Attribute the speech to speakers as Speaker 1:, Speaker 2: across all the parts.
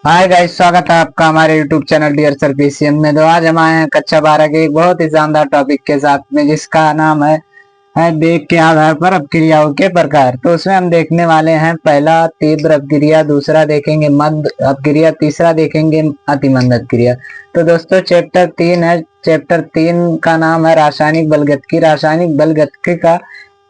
Speaker 1: Hi guys, स्वागत है आपका हमारे YouTube channel dear sir PCM में। तो आज हम आए हैं कक्षा 12 के एक बहुत ही शानदार टॉपिक के साथ में, जिसका नाम है वेग के आधार पर अपक्रियाओं के प्रकार। तो उसमें हम देखने वाले हैं पहला तीव्र अपक्रिया, दूसरा देखेंगे मंद अपक्रिया, तीसरा देखेंगे अतिमंद अपक्रिया। तो दोस्तों चैप्टर 3 है। चैप्टर 3 का नाम है रासायनिक बलगतिकी। रासायनिक बलगतिकी का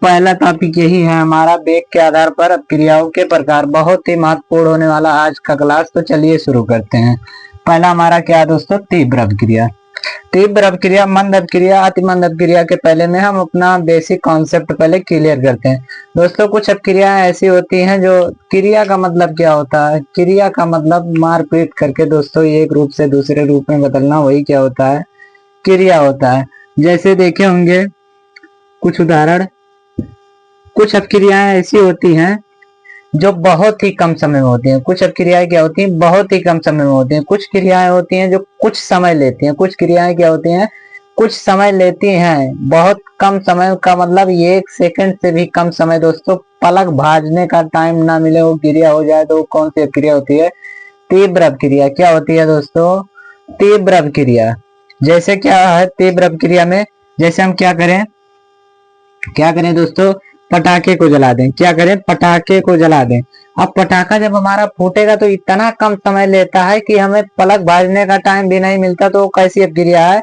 Speaker 1: पहला टॉपिक यही है हमारा, वेग के आधार पर अपक्रियाओं के प्रकार। बहुत ही महत्वपूर्ण होने वाला आज का क्लास। तो चलिए शुरू करते हैं। पहला हमारा क्या है दोस्तों? तीव्र अपक्रिया। तीव्र अपक्रिया, मंद अपक्रिया, अतिमंद अपक्रिया के पहले में हम अपना बेसिक कॉन्सेप्ट पहले क्लियर करते हैं। दोस्तों कुछ अपक्रियाएं ऐसी होती हैं जो, क्रिया का मतलब क्या होता है? क्रिया का मतलब मारपीट करके दोस्तों एक रूप से दूसरे रूप में बदलना, वही क्या होता है? क्रिया होता है। जैसे देखे होंगे कुछ उदाहरण। कुछ अपक्रियाएं ऐसी होती हैं जो बहुत ही कम समय में होती हैं। कुछ अपक्रियाएं क्या होती हैं? बहुत ही कम समय में होती हैं। कुछ क्रियाएं होती हैं जो कुछ समय लेती हैं। कुछ क्रियाएं क्या होती हैं? कुछ समय लेती हैं। बहुत कम समय का मतलब ये 1 सेकंड से भी कम समय दोस्तों, पलक भाजने का टाइम ना मिले वो क्रिया हो जाए तो कौन सी अपक्रिया होती है? तीव्र अपक्रिया। क्या होती है दोस्तों? तीव्र अपक्रिया। जैसे क्या है तीव्र अपक्रिया में? जैसे हम क्या करें दोस्तों? पटाखे को जला दें। क्या करें? पटाखे को जला दें। अब पटाखा जब हमारा फूटेगा तो इतना कम समय लेता है कि हमें पलक भाजने का टाइम भी नहीं मिलता। तो कैसी अपक्रिया है?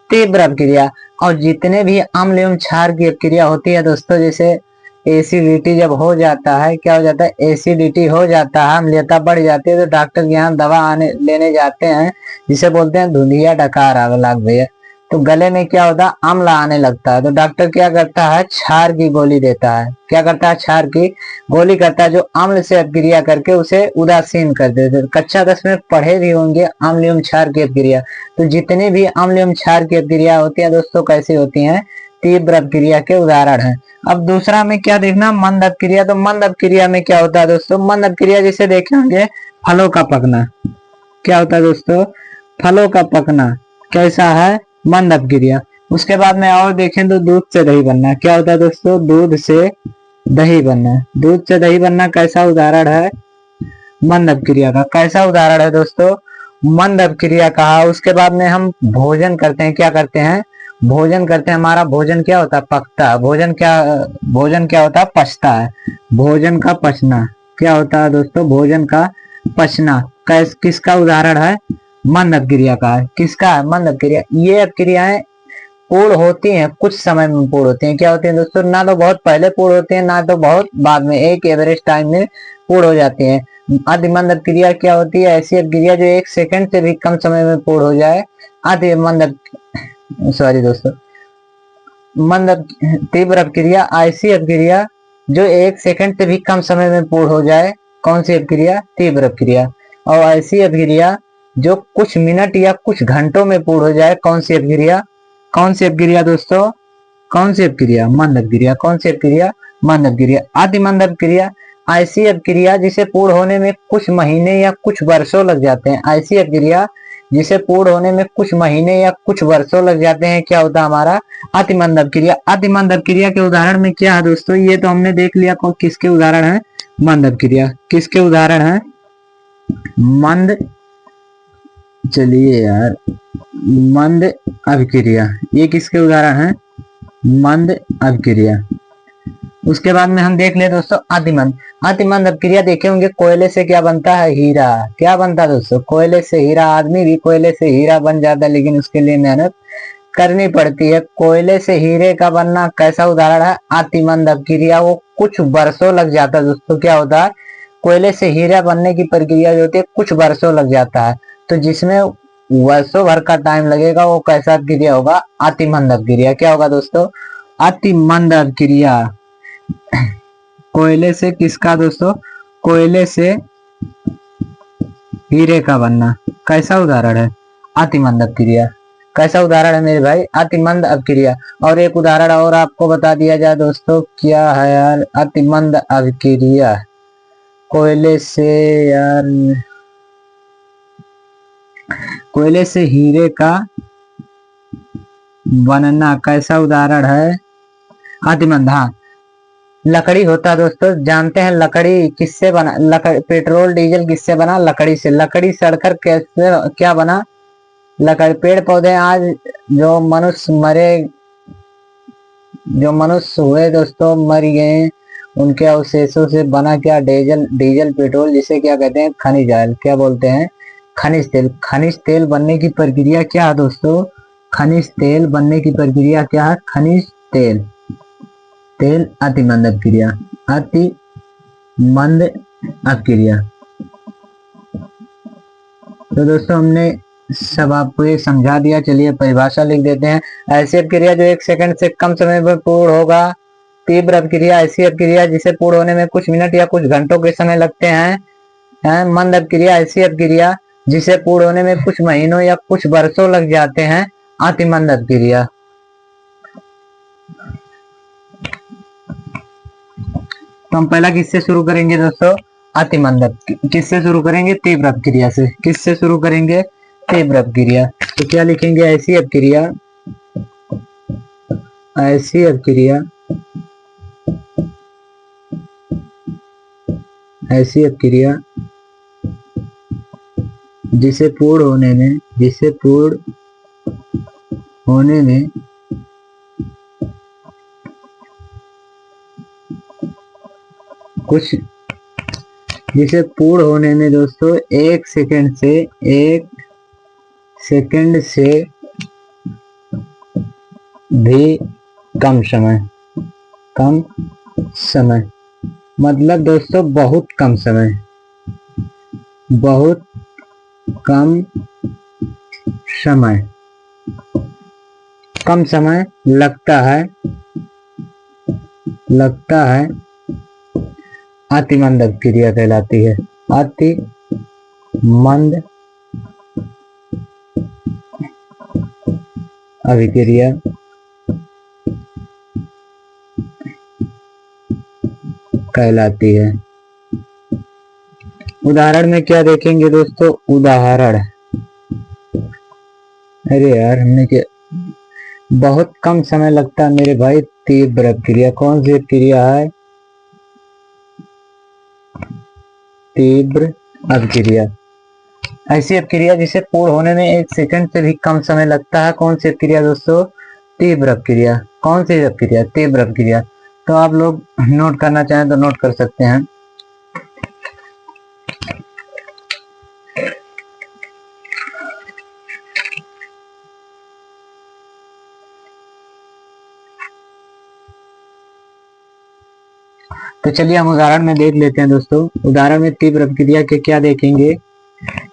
Speaker 1: तीव्र अपक्रिया। और जितने भी अम्ल एवं क्षार की अपक्रिया होती है दोस्तों, जैसे एसिडिटी जब हो जाता है, क्या हो जाता है? एसिडिटी हो जाता है, अम्लता बढ़ जाती है, तो डॉक्टर के यहाँ दवा लेने जाते हैं, जिसे बोलते हैं धुंधिया डकार आग लग भैया। तो गले में क्या होता है? अम्ल आने लगता है, तो डॉक्टर क्या करता है? क्षार की गोली देता है। क्या करता है? क्षार की गोली करता है, जो अम्ल से अपक्रिया करके उसे उदासीन कर देते हैं। कक्षा 10 में पढ़े भी होंगे अम्ल एवं क्षार की अपक्रिया। तो जितने भी अम्ल एवं क्षार की अपक्रिया होती है दोस्तों, कैसी होती है? तीव्र अपक्रिया के उदाहरण है। अब दूसरा में क्या देखना? मंद अपक्रिया। तो मंद अपक्रिया में क्या होता है दोस्तों? मंद अपक्रिया जिसे देखे होंगे फलों का पकना। क्या होता है दोस्तों? फलों का पकना कैसा है? मंद अपक्रिया। उसके बाद में और देखें तो दूध से दही बनना। क्या होता है दोस्तों? दूध से दही बनना। दूध से दही बनना कैसा उदाहरण है? मंद अपक्रिया का। कैसा उदाहरण है दोस्तों? मंद अपक्रिया कहा। उसके बाद में हम भोजन करते हैं। क्या करते हैं? भोजन करते हैं। हमारा भोजन क्या होता है? पकता है। भोजन क्या होता है? पचता है। भोजन का पचना क्या होता है दोस्तों? भोजन का पचना किसका उदाहरण है? मंद अपक्रिया का है। किसका है? मंद अपक्रिया। ये अपक्रियाएं पूर्ण होती हैं, कुछ समय में पूर्ण होती हैं। क्या होती हैं दोस्तों? ना तो बहुत पहले पूर्ण होती हैं, ना तो बहुत बाद में, एक एवरेज टाइम में पूर्ण हो जाती हैं। अतिमंद अपक्रिया क्या होती है? ऐसी अपक्रिया जो 1 सेकंड से भी कम समय में पूर्ण हो जाए। अतिमंद सॉरी दोस्तों, तीव्र अपक्रिया ऐसी अपक्रिया जो 1 सेकंड से भी कम समय में पूर्ण हो जाए। कौन सी अपक्रिया? तीव्र अपक्रिया। और ऐसी अपक्रिया जो कुछ मिनट या कुछ घंटों में पूर्ण हो जाए। कौन सी अपक्रिया? कौन सी अपक्रिया दोस्तों? कौन सी अपक्रिया? मंद अपक्रिया। कौन सी अपक्रिया? मंद अपक्रिया। अतिमंद अपक्रिया ऐसी अपक्रिया जिसे पूर्ण होने में कुछ महीने या कुछ वर्षों लग जाते हैं। ऐसी अपक्रिया जिसे पूर्ण होने में कुछ महीने या कुछ वर्षों लग जाते हैं। क्या होता है हमारा? अतिमंद अपक्रिया। अतिमंद अपक्रिया के उदाहरण में क्या है दोस्तों? ये तो हमने देख लिया किसके उदाहरण है? मंद अपक्रिया। किसके उदाहरण है? मंद, चलिए यार, मंद अपक्रिया। ये किसके उदाहरण है? मंद अपक्रिया। उसके बाद में हम देख ले दोस्तों अतिमंद। अतिमंद अपक्रिया देखे होंगे, कोयले से क्या बनता है? हीरा। क्या बनता है दोस्तों? कोयले से हीरा। आदमी भी कोयले से हीरा बन जाता है, लेकिन उसके लिए मेहनत करनी पड़ती है। कोयले से हीरे का बनना कैसा उदाहरण है? अतिमंद अपक्रिया। वो कुछ वर्षों लग जाता है दोस्तों। क्या होता है? कोयले से हीरा बनने की प्रक्रिया जो होती है कुछ वर्षों लग जाता है। तो जिसमें वर्षों भर का टाइम लगेगा वो कैसा अपक्रिया होगा? अतिमंद अपक्रिया। क्या होगा दोस्तों? अतिमंद अपक्रिया। कोयले से किसका दोस्तों? कोयले से हीरे का बनना कैसा उदाहरण है? अतिमंद अपक्रिया। कैसा उदाहरण है मेरे भाई? अतिमंद अपक्रिया। और एक उदाहरण और आपको बता दिया जाए दोस्तों, क्या है यार? अतिमंद अपक्रिया कोयले से, यार, कोयले से हीरे का बनना कैसा उदाहरण है? अतिमंद। हाँ, लकड़ी होता है दोस्तों, जानते हैं लकड़ी किससे बना, लकड़ी पेट्रोल डीजल किससे बना, लकड़ी से। लकड़ी सड़कर कैसे क्या बना, लकड़ी। पेड़ पौधे आज जो मनुष्य मरे, जो मनुष्य हुए दोस्तों मर गए, उनके अवशेषों से बना क्या, डीजल, डीजल पेट्रोल, जिसे क्या कहते हैं, खनिज ऑयल, क्या बोलते हैं, खनिज तेल। खनिज तेल बनने की प्रक्रिया क्या है दोस्तों, खनिज तेल बनने की प्रक्रिया क्या है, खनिज तेल, तेल अति मंद अपक्रिया, अति मंद अपक्रिया। तो दोस्तों हमने सब आपको ये समझा दिया, चलिए परिभाषा लिख देते हैं। ऐसी अपक्रिया जो 1 सेकंड से कम समय में पूर्ण होगा। तीव्र अपक्रिया ऐसी अपक्रिया जिसे पूर्ण होने में कुछ मिनट या कुछ घंटों के समय लगते हैं। मंद अपक्रिया ऐसी अपक्रिया जिसे पूर्ण होने में कुछ महीनों या कुछ वर्षों लग जाते हैं। अति मंद अपक्रिया। तो हम पहला किससे शुरू करेंगे दोस्तों, अति मंद। किससे शुरू करेंगे, तीव्र अपक्रिया से। किससे शुरू करेंगे, तीव्र अपक्रिया। तो क्या लिखेंगे, ऐसी अपक्रिया, ऐसी अपक्रिया, ऐसी अपक्रिया जिसे पूर्ण होने में, जिसे पूर्ण होने में कुछ, जिसे पूर्ण होने में दोस्तों 1 सेकंड से, 1 सेकंड से भी कम समय, कम समय, मतलब दोस्तों बहुत कम समय, बहुत कम समय, कम समय लगता है, लगता है, अति मंद अपक्रिया कहलाती है। अति मंद अभिक्रिया कहलाती है। उदाहरण में क्या देखेंगे दोस्तों, उदाहरण, अरे यार हमने क्या, बहुत कम समय लगता है मेरे भाई, तीव्र अपक्रिया। कौन सी अपक्रिया है, तीव्र अपक्रिया। ऐसी अपक्रिया जिसे पूर्ण होने में 1 सेकंड से भी कम समय लगता है। कौन सी अपक्रिया दोस्तों, तीव्र अपक्रिया। कौन सी अपक्रिया, तीव्र अपक्रिया। तो आप लोग नोट करना चाहें तो नोट कर सकते हैं। तो चलिए हम उदाहरण में देख लेते हैं दोस्तों। उदाहरण में तीव्र अपक्रिया के क्या देखेंगे,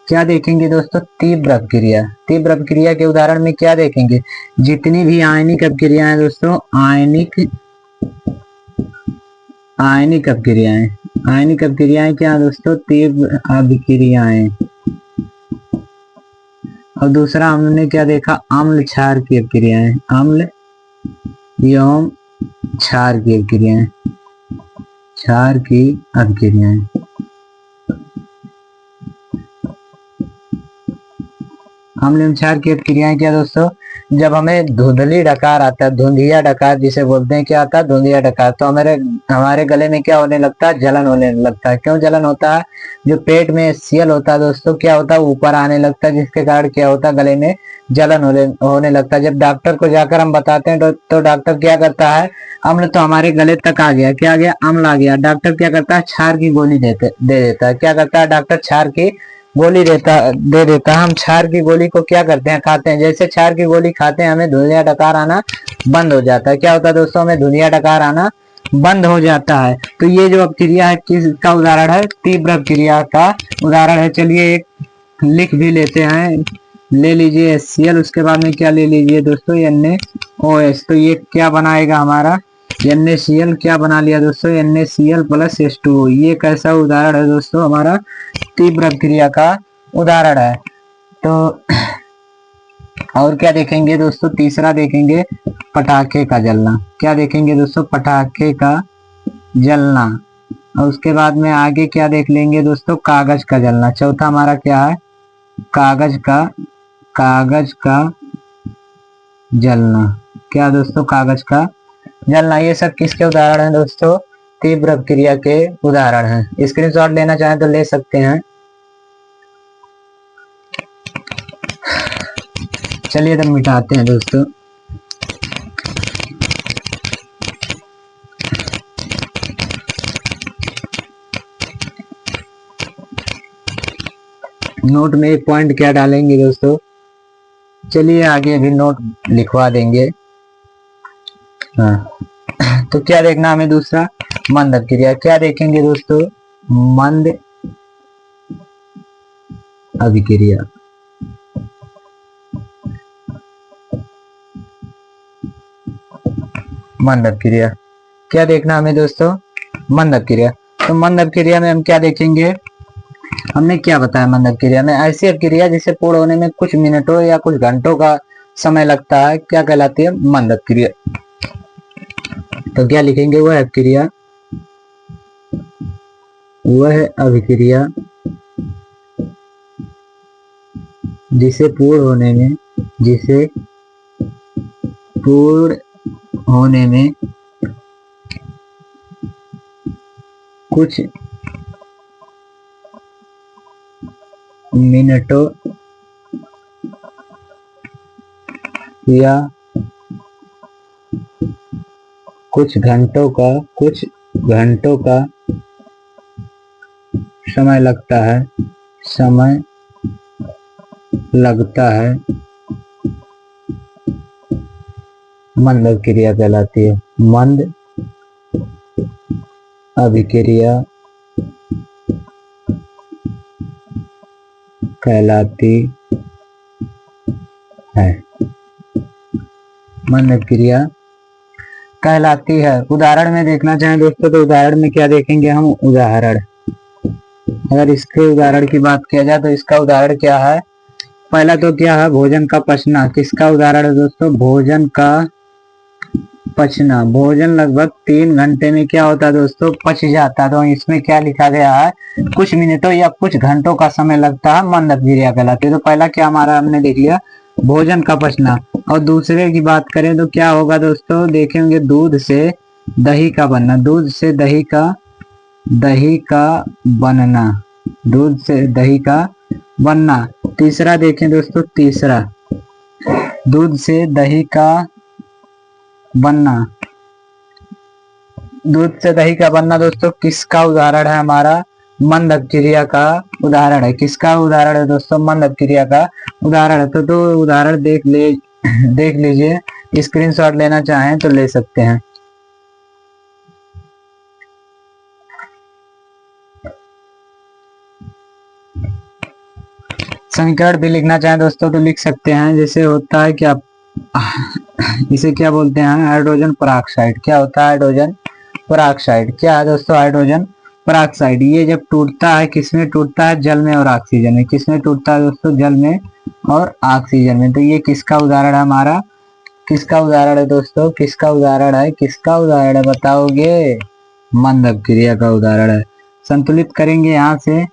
Speaker 1: क्या देखेंगे दोस्तों, तीव्र अपक्रिया। तीव्र अपक्रिया के उदाहरण में क्या देखेंगे, जितनी भी आयनिक अपक्रियाएं दोस्तों, आयनिक, आयनिक अपक्रियाएं, आयनिक अपक्रियाएं क्या दोस्तों, तीव्र अपक्रियाएं। और दूसरा हमने क्या देखा, अम्ल क्षार की अपक्रियाएं, अम्ल एवं क्षार की अपक्रियाएं, क्षार की अपक्रियाएं। अम्ल एवं क्षार की अपक्रियाएं क्या दोस्तों, जब हमें धुंधली डकार आता है, धुंधिया डकार जिसे बोलते हैं, क्या आता है, धुंधिया डकार, तो हमारे गले में क्या होने लगता है, जलन होने लगता है। क्यों जलन होता है, जो पेट में HCl होता है दोस्तों, क्या होता है, ऊपर आने लगता है, जिसके कारण क्या होता है, गले में जलन होने लगता है। जब डॉक्टर को जाकर हम बताते हैं तो डॉक्टर क्या करता है, अम्ल तो हमारे गले तक आ गया, क्या आ गया, अम्ल आ गया। डॉक्टर क्या करता है, क्षार की गोली दे देता है। क्या करता है डॉक्टर, क्षार की गोली दे देता है। हम क्षार की गोली को क्या करते हैं, खाते हैं। जैसे क्षार की गोली खाते हैं हमें धुंधिया डकार आना बंद हो जाता है। क्या होता है दोस्तों, हमें धुंधिया डकार आना बंद हो जाता है। तो ये जो अपक्रिया है किसका उदाहरण है, तीव्र अपक्रिया का उदाहरण है। चलिए एक लिख भी लेते हैं, ले लीजिए HCl, उसके बाद में क्या ले लीजिए दोस्तों, NaOH। तो ये क्या बनाएगा हमारा, NaCl क्या बना लिया दोस्तों, NaCl प्लस H2O। ये कैसा उदाहरण है दोस्तों, हमारा तीव्र अपक्रिया का उदाहरण है। तो और क्या देखेंगे दोस्तों, तीसरा देखेंगे पटाखे का जलना। क्या देखेंगे दोस्तों, पटाखे का जलना। और उसके बाद में आगे क्या देख लेंगे दोस्तों, कागज का जलना। चौथा हमारा क्या है, कागज का जलना। क्या दोस्तों, कागज का जलना। ये सब किसके उदाहरण है दोस्तों, तीव्र अपक्रिया के उदाहरण हैं। स्क्रीनशॉट लेना चाहें तो ले सकते हैं। चलिए तो मिटाते हैं दोस्तों। नोट में एक पॉइंट क्या डालेंगे दोस्तों, चलिए आगे भी नोट लिखवा देंगे। हाँ, तो क्या देखना हमें दूसरा, मंद अपक्रिया। क्या देखेंगे दोस्तों, मंद अभिक्रिया। मंद अपक्रिया क्या देखना हमें दोस्तों, मंद अपक्रिया। तो मंद अपक्रिया में हम क्या देखेंगे, हमने क्या बताया, मंद अपक्रिया में ऐसी अपक्रिया जिसे पूर्ण होने में कुछ मिनटों या कुछ घंटों का समय लगता है, क्या कहलाती है, मंद अपक्रिया। तो क्या लिखेंगे, वह अपक्रिया, वह अभिक्रिया जिसे पूर्ण होने में कुछ मिनटों या कुछ घंटों का समय लगता है, मंद अभिक्रिया कहलाती है। मंद अभिक्रिया कहलाती है, मंद अभिक्रिया कहलाती है। उदाहरण में देखना चाहें दोस्तों, तो उदाहरण में क्या देखेंगे हम, उदाहरण, अगर इसके उदाहरण की बात किया जाए तो इसका उदाहरण क्या है, पहला तो क्या है, भोजन का पचना। किसका उदाहरण है दोस्तों, भोजन का पचना। भोजन लगभग 3 घंटे में क्या होता है दोस्तों, पच जाता है। तो इसमें क्या लिखा गया है, कुछ मिनटों या कुछ घंटों का समय लगता है, मंद अपक्रिया कहलाती है। तो पहला क्या हमारा हमने देख लिया, भोजन का पचना। और दूसरे की बात करें तो क्या होगा दोस्तों, देखेंगे दूध से दही का बनना, दूध से दही का बनना, दूध से दही का बनना। तीसरा देखें दोस्तों, तीसरा दूध से दही का बनना, दूध से दही का बनना दोस्तों किसका उदाहरण है, हमारा मंद अपक्रिया का उदाहरण है। किसका उदाहरण है दोस्तों, मंद अपक्रिया का उदाहरण है। तो उदाहरण देख लीजिए, स्क्रीनशॉट लेना चाहें तो ले सकते हैं। समीकरण भी लिखना चाहें दोस्तों तो लिख सकते हैं। जैसे होता है क्या, इसे क्या बोलते हैं, हाइड्रोजन पेरोक्साइड। क्या होता है, हाइड्रोजन पेरोक्साइड। क्या है दोस्तों, हाइड्रोजन पेरोक्साइड। ये जब टूटता है, किसमें टूटता है, जल में और ऑक्सीजन में। किसमें टूटता है दोस्तों, जल में और ऑक्सीजन में। तो ये किसका उदाहरण है, हमारा किसका उदाहरण है दोस्तों, किसका उदाहरण है बताओगे, मंद अपक्रिया का उदाहरण है। संतुलित करेंगे यहाँ से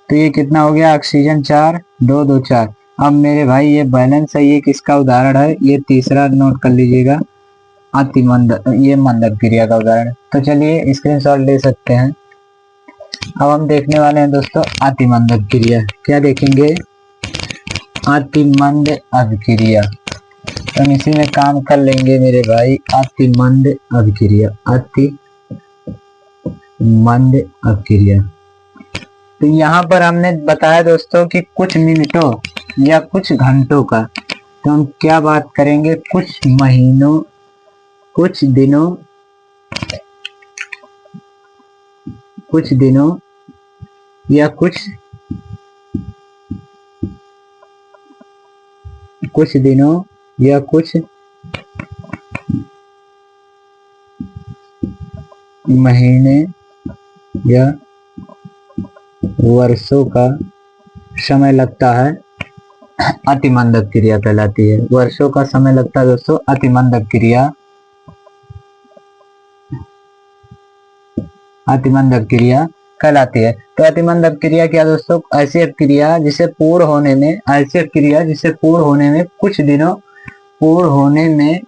Speaker 1: तो ये कितना हो गया, ऑक्सीजन 4, 2 2 4। अब मेरे भाई ये बैलेंस है, ये किसका उदाहरण है, ये तीसरा नोट कर लीजिएगा, अति मंद, ये मंद अपक्रिया का उदाहरण है। तो चलिए स्क्रीनशॉट ले सकते हैं। अब हम देखने वाले हैं दोस्तों अति मंद अपक्रिया। क्या देखेंगे, अति मंद अपक्रिया। तो हम इसी में काम कर लेंगे मेरे भाई, अति मंद अपक्रिया, अति मंद अपक्रिया। तो यहाँ पर हमने बताया दोस्तों कि कुछ मिनटों या कुछ घंटों का, तो हम क्या बात करेंगे, कुछ महीनों, कुछ दिनों या कुछ दिनों या कुछ महीने या वर्षों का समय लगता है, अति मंद अपक्रिया कहलाती है। वर्षों का समय लगता है दोस्तों, अति मंद अपक्रिया, अति मंद अपक्रिया कहलाती है। तो अति मंद अपक्रिया क्या दोस्तों, ऐसी अपक्रिया जिसे पूर्ण होने में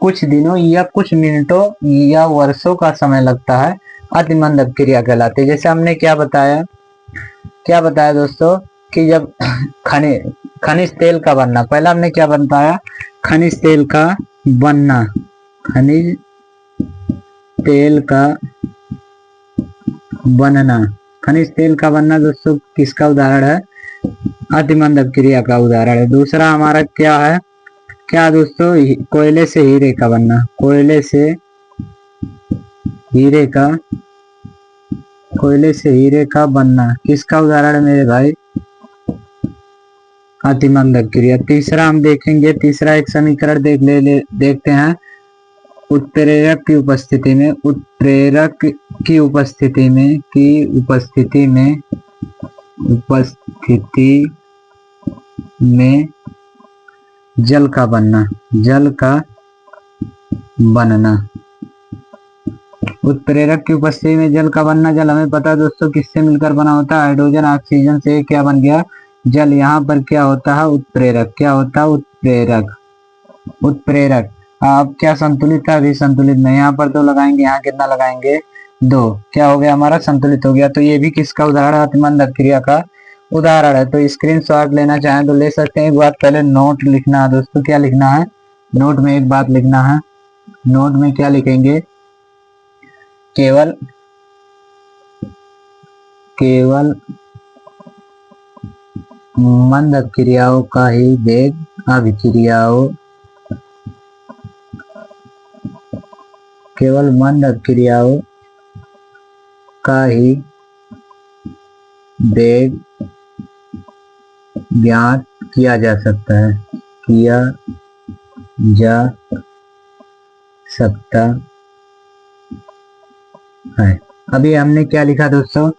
Speaker 1: कुछ दिनों या कुछ मिनटों या वर्षों का समय लगता है, अति मंद अपक्रिया कहलाती है। जैसे हमने क्या बताया दोस्तों कि जब खनिज तेल का बनना, पहला हमने क्या बताया, खनिज तेल का बनना, खनिज तेल का बनना, खनिज तेल का बनना दोस्तों किसका उदाहरण है, अति मंद अपक्रिया का उदाहरण है। दूसरा हमारा क्या है, क्या दोस्तों, कोयले से हीरे का बनना, कोयले से हीरे का बनना किसका उदाहरण है मेरे भाई, अति मंद अपक्रिया। तीसरा हम देखेंगे, तीसरा एक समीकरण देखते हैं, उत्प्रेरक की उपस्थिति में जल का बनना, उत्प्रेरक की उपस्थिति में जल का बनना। जल हमें पता है दोस्तों किससे मिलकर बना होता है, हाइड्रोजन ऑक्सीजन से क्या बन गया, जल। यहाँ पर क्या होता है, उत्प्रेरक, क्या होता है, उत्प्रेरक। अब क्या संतुलित है, अभी संतुलित नहीं, यहाँ पर 2 लगाएंगे, यहाँ कितना लगाएंगे, 2, क्या हो गया हमारा, संतुलित हो गया। तो ये भी किसका उदाहरण है, अति मंद अपक्रिया का उदाहरण है। तो स्क्रीनशॉट लेना चाहें तो ले सकते हैं। एक बात पहले नोट लिखना है दोस्तों, क्या लिखना है, नोट में एक बात लिखना है, नोट में क्या लिखेंगे, केवल मंद अपक्रियाओं का ही वेग केवल मंद अपक्रियाओं का ही वेग ज्ञात किया जा सकता है। अभी हमने क्या लिखा दोस्तों,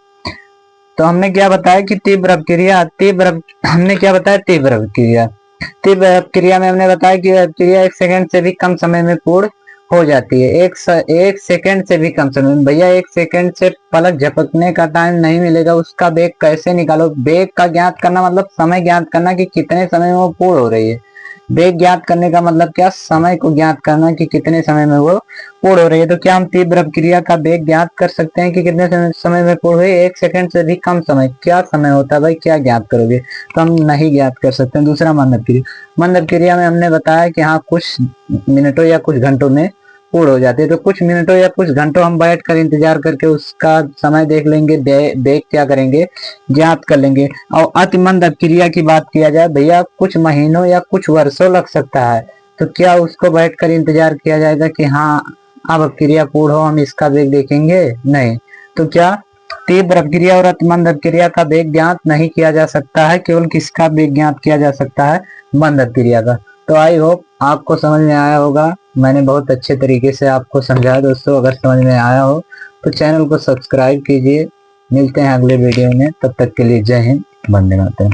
Speaker 1: तो हमने क्या बताया कि तीव्र अपक्रिया, हमने क्या बताया, तीव्र अपक्रिया में हमने बताया कि अपक्रिया 1 सेकंड से भी कम समय में पूर्ण हो जाती है। एक सेकंड से भी कम समय में, भैया 1 सेकंड से पलक झपकने का टाइम नहीं मिलेगा, उसका वेग कैसे निकालो, वेग का ज्ञात करना मतलब समय ज्ञात करना कि कितने समय में वो पूर्ण हो रही है। वेग ज्ञात करने का मतलब क्या, समय को ज्ञात करना कि कितने समय में वो पूर्ण हो रही है। तो क्या हम तीव्र अपक्रिया का वेग ज्ञात कर सकते हैं कि कितने समय में पूर्ण हुई, 1 सेकंड से भी कम समय, क्या समय होता है भाई, क्या ज्ञात करोगे, तो हम नहीं ज्ञात कर सकते हैं। दूसरा मंद अपक्रिया में हमने बताया कि हाँ कुछ मिनटों या कुछ घंटों में पूर्ण हो जाती है। तो कुछ मिनटों या कुछ घंटों हम बैठ कर इंतजार करके उसका समय देख लेंगे, वेग क्या करेंगे, ज्ञात कर लेंगे। और अति मंद अपक्रिया की बात किया जाए, भैया कुछ महीनों या कुछ वर्षों लग सकता है, तो क्या उसको बैठकर इंतजार किया जाएगा कि हाँ अब अपक्रिया पूर्ण हो, हम इसका वेग देखेंगे, नहीं। तो क्या तीव्र अपक्रिया और अति मंद अपक्रिया का वेग ज्ञात नहीं किया जा सकता है, केवल किसका वेग ज्ञात किया जा सकता है, मंद अपक्रिया का। तो आई होप आपको समझ में आया होगा, मैंने बहुत अच्छे तरीके से आपको समझाया दोस्तों। अगर समझ में आया हो तो चैनल को सब्सक्राइब कीजिए। मिलते हैं अगले वीडियो में, तब तक के लिए जय हिंद, वंदे मातरम।